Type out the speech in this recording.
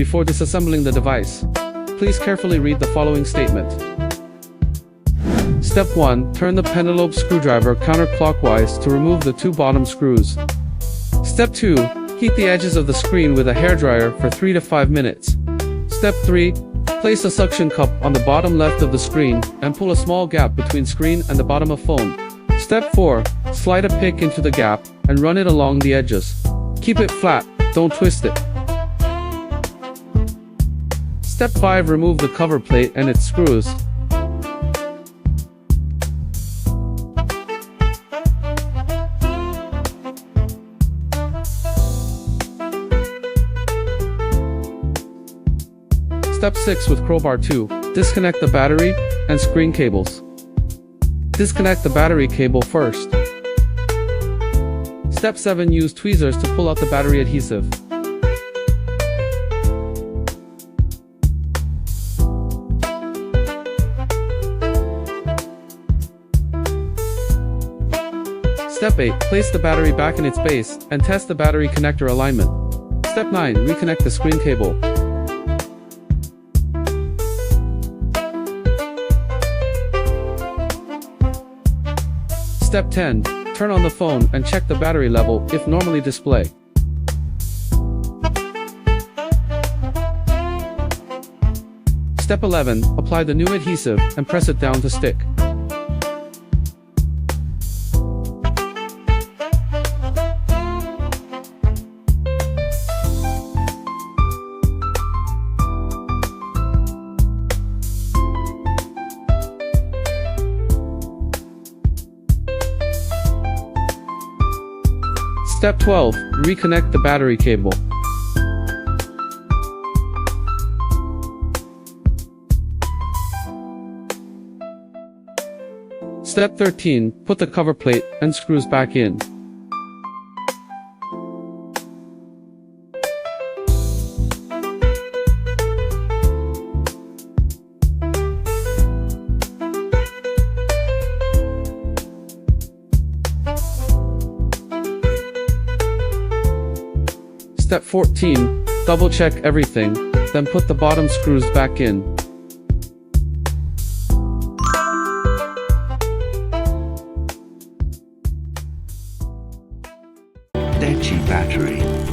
before disassembling the device. Please carefully read the following statement. Step 1. Turn the pentalobe screwdriver counterclockwise to remove the 2 bottom screws. Step 2. Heat the edges of the screen with a hairdryer for 3 to 5 minutes. Step 3. Place a suction cup on the bottom left of the screen and pull a small gap between screen and the bottom of phone. Step 4. Slide a pick into the gap and run it along the edges. Keep it flat, don't twist it. Step 5. Remove the cover plate and its screws. Step 6. With crowbar 2, disconnect the battery and screen cables. Disconnect the battery cable first. Step 7. Use tweezers to pull out the battery adhesive. Step 8. Place the battery back in its base and test the battery connector alignment. Step 9. Reconnect the screen cable. Step 10. Turn on the phone and check the battery level if normally display. Step 11. Apply the new adhesive and press it down to stick. Step 12. Reconnect the battery cable. Step 13. Put the cover plate and screws back in. Step 14. Double check everything, then put the bottom screws back in. DEJI battery.